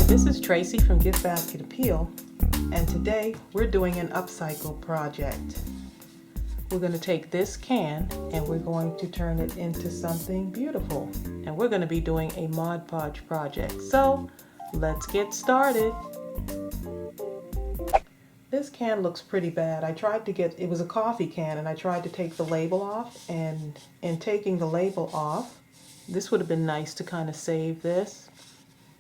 This is Tracy from GiftBasketappeal, and today we're doing an upcycle project. We're going to take this can and we're going to turn it into something beautiful, and we're going to be doing a Mod Podge project. So let's get started. This can looks pretty bad. It was a coffee can, and I tried to take the label off, and in taking the label off, this would have been nice to kind of save this.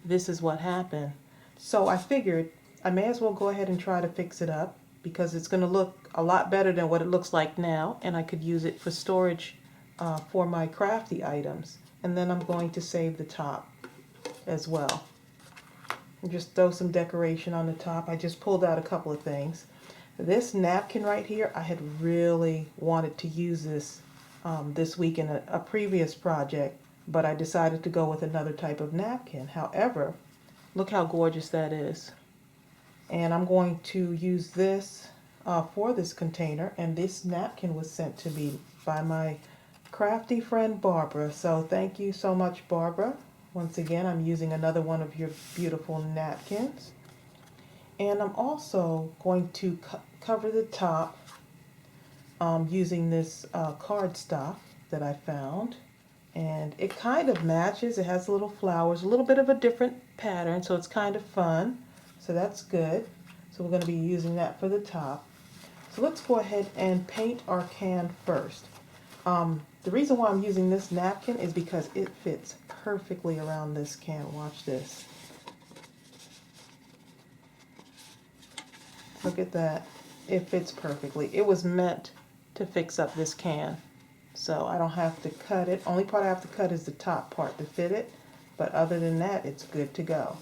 This is what happened. So I figured I may as well go ahead and try to fix it up, because it's going to look a lot better than what it looks like now, and I could use it for storage for my crafty items. And then I'm going to save the top as well. And just throw some decoration on the top. I just pulled out a couple of things. This napkin right here, I had really wanted to use this this week in a previous project, but I decided to go with another type of napkin. However, look how gorgeous that is. And I'm going to use this for this container, and this napkin was sent to me by my crafty friend Barbara. So thank you so much, Barbara. Once again, I'm using another one of your beautiful napkins. And I'm also going to cover the top using this cardstock that I found. And it kind of matches. It has little flowers, a little bit of a different pattern, so it's kind of fun. So that's good. So we're going to be using that for the top. So let's go ahead and paint our can first. The reason why I'm using this napkin is because it fits perfectly around this can. Watch this. Look at that. It fits perfectly. It was meant to fix up this can. So I don't have to cut it. Only part I have to cut is the top part to fit it. But other than that, it's good to go.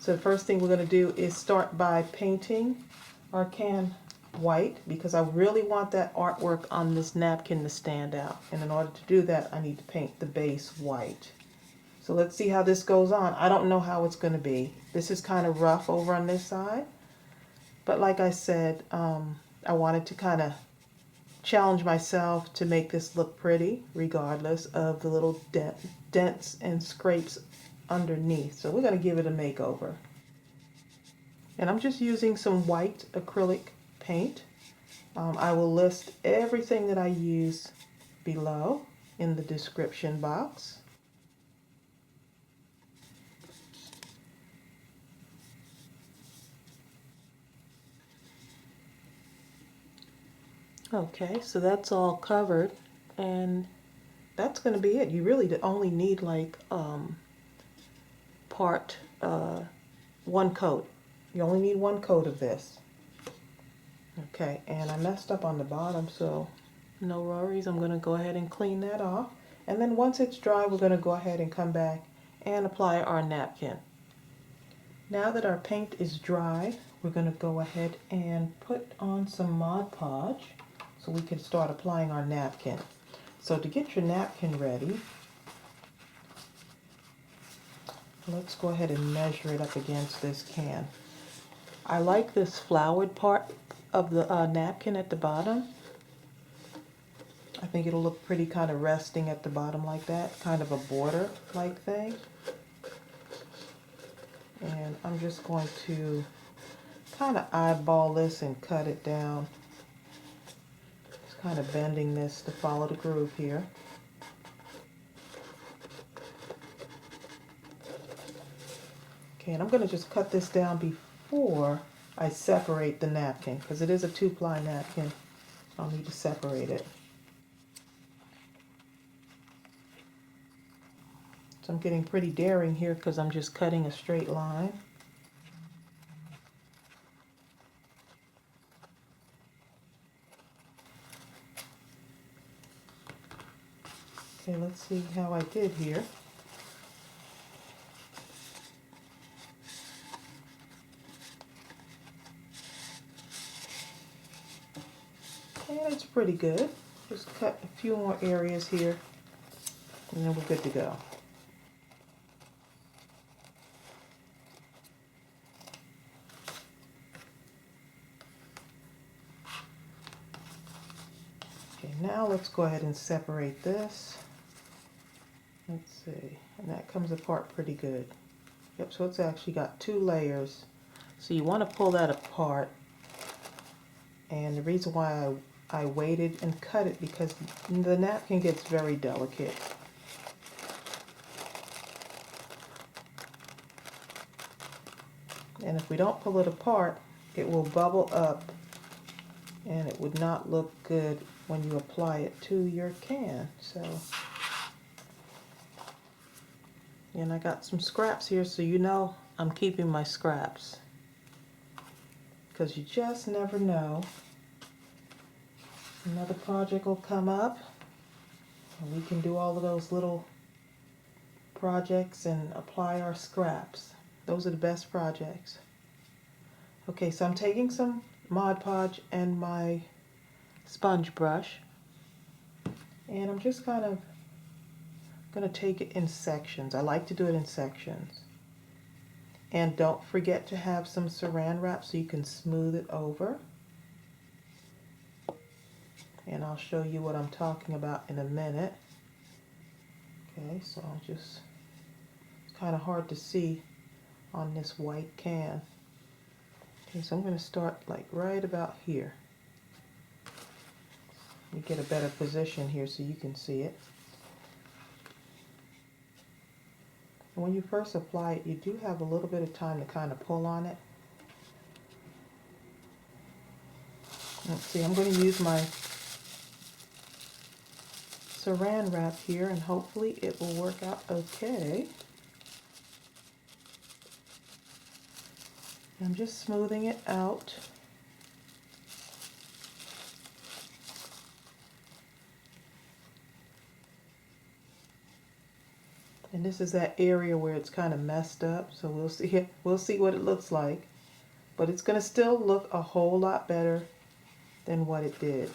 So the first thing we're going to do is start by painting our can white, because I really want that artwork on this napkin to stand out. And in order to do that, I need to paint the base white. So let's see how this goes on. I don't know how it's going to be. This is kind of rough over on this side. But like I said, I wanted to kind of challenge myself to make this look pretty, regardless of the little dents and scrapes underneath. So we're going to give it a makeover. And I'm just using some white acrylic paint. I will list everything that I use below in the description box. Okay, so that's all covered, and that's going to be it. You really only need like one coat. You only need one coat of this. Okay, and I messed up on the bottom, so no worries. I'm going to go ahead and clean that off. And then once it's dry, we're going to go ahead and come back and apply our napkin. Now that our paint is dry, we're going to go ahead and put on some Mod Podge so we can start applying our napkin. So to get your napkin ready, let's go ahead and measure it up against this can. I like this flowered part of the napkin at the bottom. I think it'll look pretty kind of resting at the bottom like that, kind of a border like thing. And I'm just going to kind of eyeball this and cut it down. Just kind of bending this to follow the groove here. Okay, and I'm going to just cut this down before I separate the napkin, because it is a 2-ply napkin. I'll need to separate it. So I'm getting pretty daring here because I'm just cutting a straight line. Okay, let's see how I did here. And it's pretty good. Just cut a few more areas here, and then we're good to go. Okay, now let's go ahead and separate this. Let's see, and that comes apart pretty good. Yep, so it's actually got 2 layers. So you want to pull that apart. And the reason why I waited and cut it, because the napkin gets very delicate. And if we don't pull it apart, it will bubble up and it would not look good when you apply it to your can. So, and I got some scraps here, so you know I'm keeping my scraps, because you just never know. Another project will come up and we can do all of those little projects and apply our scraps. Those are the best projects. Okay, so I'm taking some Mod Podge and my sponge brush, and I'm just kind of going to take it in sections. I like to do it in sections. And don't forget to have some saran wrap so you can smooth it over. And I'll show you what I'm talking about in a minute. Okay, so I'll just, it's kind of hard to see on this white can. Okay, so I'm going to start like right about here. You get a better position here so you can see it. And when you first apply it, you do have a little bit of time to kind of pull on it. Let's see, I'm going to use my saran wrap here and hopefully it will work out okay. I'm just smoothing it out. And this is that area where it's kind of messed up, so we'll see what it looks like. But it's going to still look a whole lot better than what it did.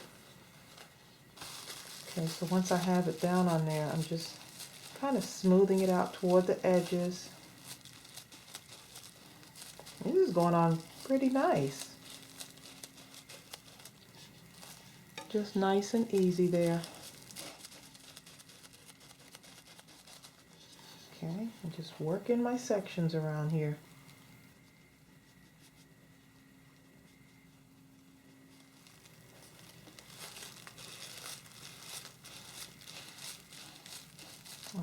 Okay, so once I have it down on there, I'm just kind of smoothing it out toward the edges. This is going on pretty nice. Just nice and easy there. Okay, I'm just working my sections around here.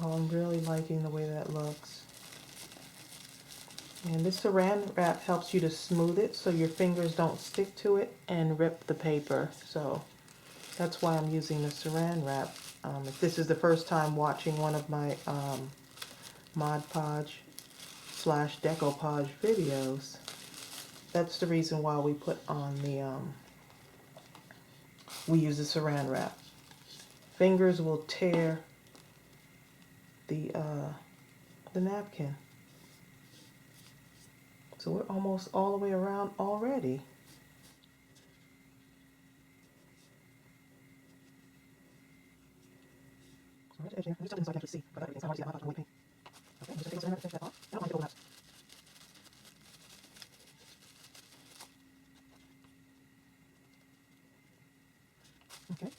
Oh, I'm really liking the way that looks. And this saran wrap helps you to smooth it so your fingers don't stick to it and rip the paper. So that's why I'm using the saran wrap. If this is the first time watching one of my Mod Podge / Decoupage videos, that's the reason why we put on the, we use the saran wrap. Fingers will tear the napkin. So we're almost all the way around already. Okay.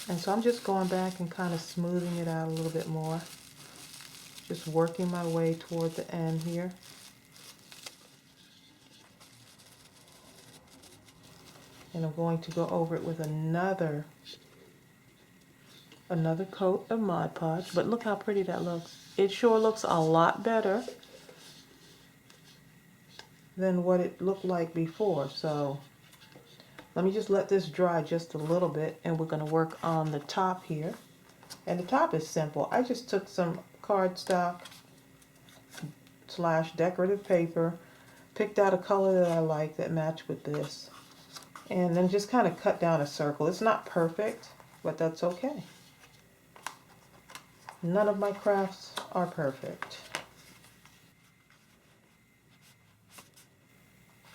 And so I'm just going back and kind of smoothing it out a little bit more. Just working my way toward the end here. And I'm going to go over it with another coat of Mod Podge. But look how pretty that looks. It sure looks a lot better than what it looked like before. So let me just let this dry just a little bit and we're going to work on the top here. And the top is simple. I just took some cardstock / decorative paper, picked out a color that I like that matched with this, and then just kind of cut down a circle. It's not perfect, but that's okay. None of my crafts are perfect.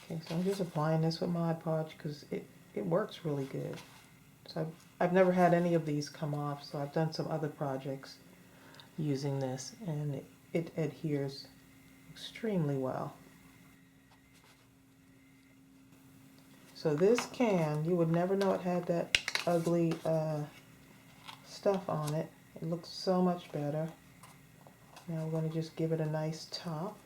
Okay, so I'm just applying this with Mod Podge because it works really good. So I've never had any of these come off, so I've done some other projects using this, and it adheres extremely well. So this can, you would never know it had that ugly stuff on it. It looks so much better. Now we're going to just give it a nice top.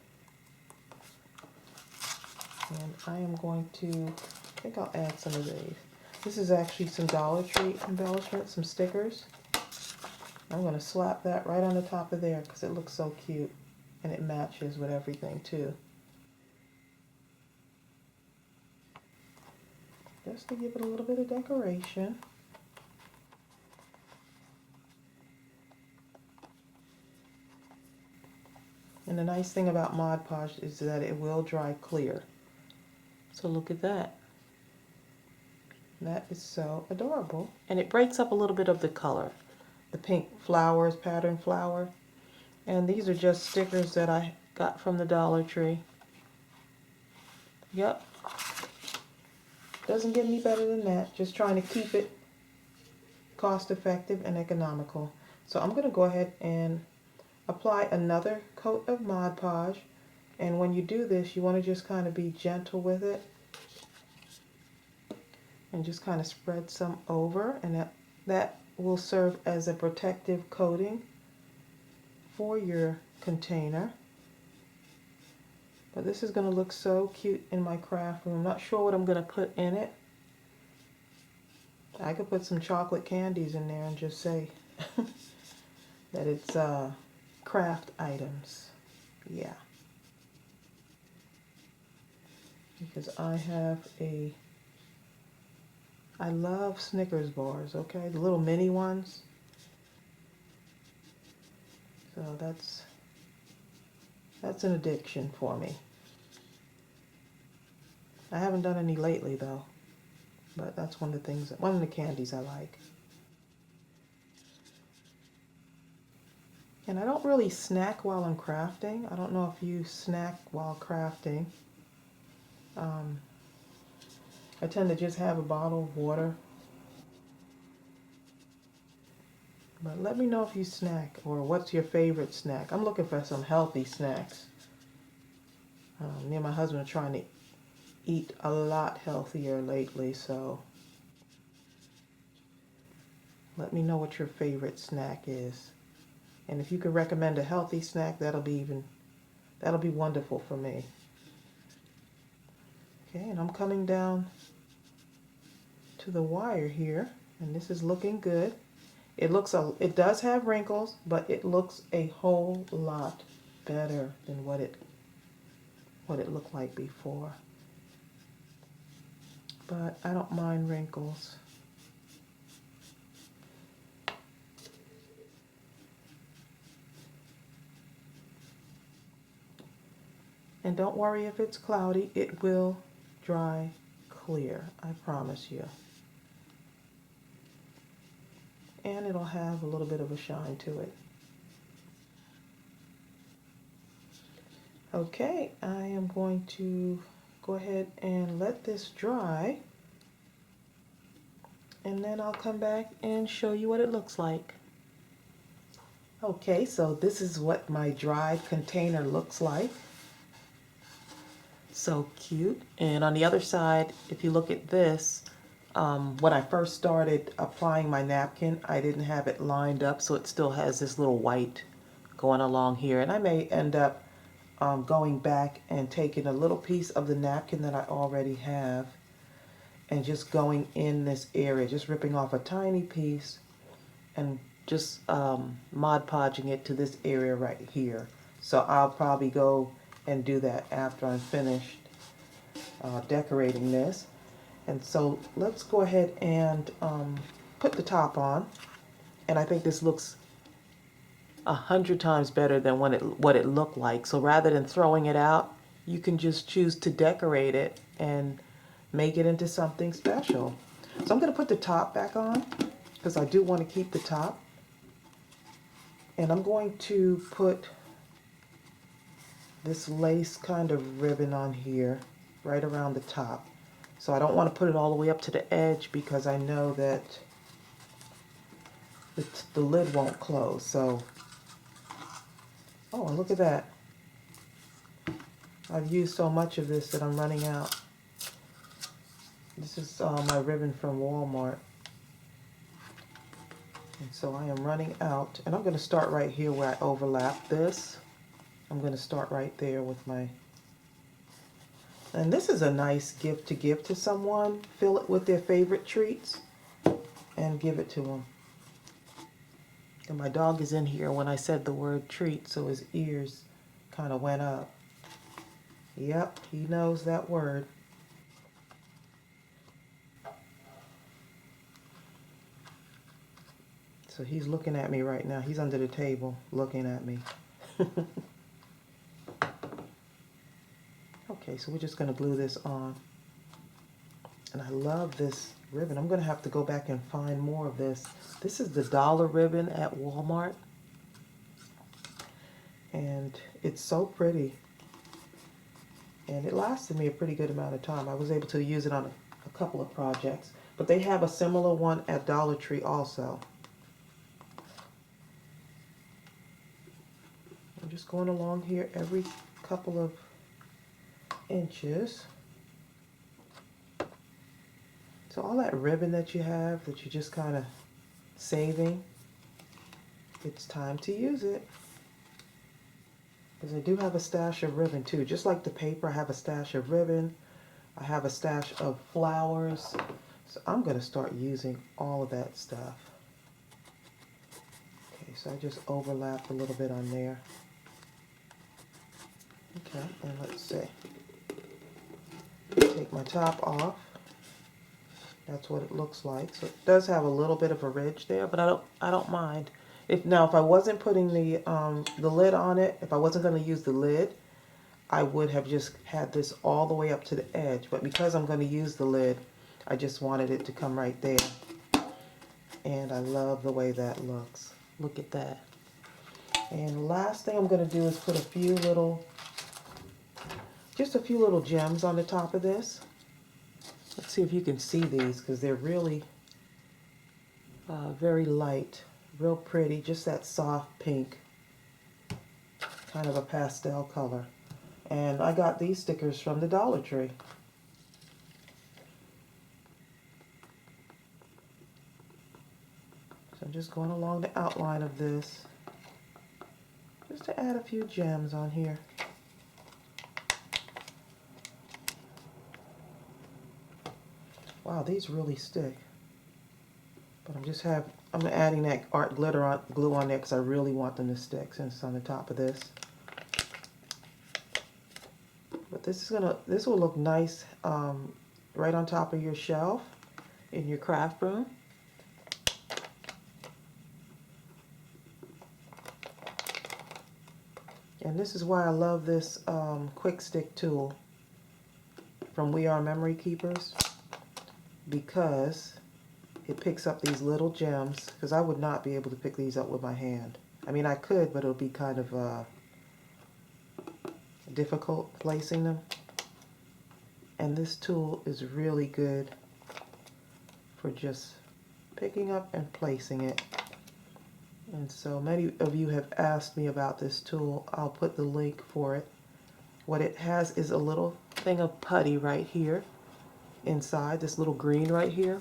And I am going to, I think I'll add some of these. This is actually some Dollar Tree embellishment, some stickers. I'm going to slap that right on the top of there because it looks so cute. And it matches with everything too. Just to give it a little bit of decoration. And the nice thing about Mod Podge is that it will dry clear. So look at that. That is so adorable. And it breaks up a little bit of the color. The pink flowers, pattern flower. And these are just stickers that I got from the Dollar Tree. Yep. Doesn't get any better than that. Just trying to keep it cost effective and economical. So I'm going to go ahead and apply another coat of Mod Podge. And when you do this, you want to just kind of be gentle with it. And just kind of spread some over. And that will serve as a protective coating for your container. But this is going to look so cute in my craft room. I'm not sure what I'm going to put in it. I could put some chocolate candies in there and just say that it's craft items. Yeah. Because I love Snickers bars, okay? The little mini ones. So that's an addiction for me. I haven't done any lately though, but that's one of the candies I like. And I don't really snack while I'm crafting. I don't know if you snack while crafting. I tend to just have a bottle of water. But let me know if you snack or what's your favorite snack. I'm looking for some healthy snacks. Me and my husband are trying to eat a lot healthier lately, so let me know what your favorite snack is. And if you could recommend a healthy snack, that'll be wonderful for me. Okay, and I'm coming down to the wire here, and this is looking good. It does have wrinkles, but it looks a whole lot better than what it looked like before. But I don't mind wrinkles. And don't worry if it's cloudy, it will dry clear, I promise you. And it'll have a little bit of a shine to it. Okay, I am going to go ahead and let this dry. And then I'll come back and show you what it looks like. Okay, so this is what my dried container looks like. So cute. And on the other side, if you look at this, when I first started applying my napkin, I didn't have it lined up, so it still has this little white going along here. And I may end up going back and taking a little piece of the napkin that I already have and just going in this area, just ripping off a tiny piece and just Mod Podging it to this area right here. So I'll probably go and do that after I'm finished decorating this. And so let's go ahead and put the top on. And I think this looks 100 times better than what it looked like. So rather than throwing it out, you can just choose to decorate it and make it into something special. So I'm going to put the top back on because I do want to keep the top. And I'm going to put this lace kind of ribbon on here right around the top. So I don't want to put it all the way up to the edge because I know that the lid won't close. So, oh, look at that. I've used so much of this that I'm running out. This is my ribbon from Walmart. And so I am running out, and I'm going to start right here where I overlap this. I'm going to start right there with my, and this is a nice gift to give to someone. Fill it with their favorite treats and give it to them. And my dog is in here when I said the word treat, so his ears kind of went up. Yep, he knows that word. So he's looking at me right now. He's under the table looking at me. Okay, so we're just going to glue this on. And I love this ribbon. I'm going to have to go back and find more of this. This is the dollar ribbon at Walmart. And it's so pretty. And it lasted me a pretty good amount of time. I was able to use it on a couple of projects. But they have a similar one at Dollar Tree also. I'm just going along here every couple of inches. So all that ribbon that you have that you're just kind of saving, it's time to use it. Because I do have a stash of ribbon too. Just like the paper, I have a stash of ribbon. I have a stash of flowers. So I'm going to start using all of that stuff. Okay, so I just overlap a little bit on there. Okay, and let's see. Take my top off. That's what it looks like. So it does have a little bit of a ridge there, but I don't mind. If I wasn't putting the lid on it, if I wasn't going to use the lid, I would have just had this all the way up to the edge. But because I'm going to use the lid, I just wanted it to come right there. And I love the way that looks. Look at that. And the last thing I'm going to do is put just a few little gems on the top of this. Let's see if you can see these, because they're really very light, real pretty, just that soft pink, kind of a pastel color. And I got these stickers from the Dollar Tree. So I'm just going along the outline of this, just to add a few gems on here. Wow, these really stick. But I'm adding that art glue on there because I really want them to stick since it's on the top of this. But this will look nice right on top of your shelf in your craft room. And this is why I love this quick stick tool from We Are Memory Keepers, because it picks up these little gems, because I would not be able to pick these up with my hand. I mean, I could, but it'll be kind of difficult placing them. And this tool is really good for just picking up and placing it. And so many of you have asked me about this tool. I'll put the link for it. What it has is a little thing of putty right here inside. This little green right here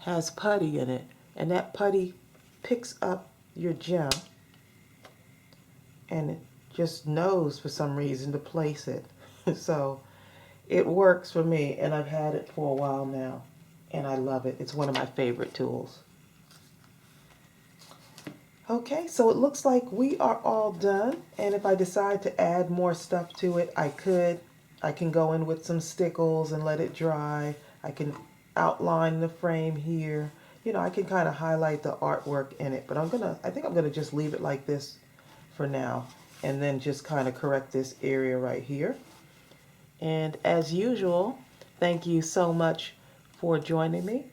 has putty in it, and that putty picks up your gem and it just knows for some reason to place it. So it works for me, and I've had it for a while now and I love it. It's one of my favorite tools. Okay, so it looks like we are all done, and if I decide to add more stuff to it, I could. I can go in with some stickles and let it dry. I can outline the frame here. You know, I can kind of highlight the artwork in it, but I think I'm gonna just leave it like this for now, and then just kind of correct this area right here. And as usual, thank you so much for joining me.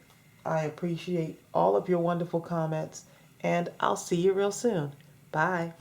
I appreciate all of your wonderful comments, and I'll see you real soon. Bye.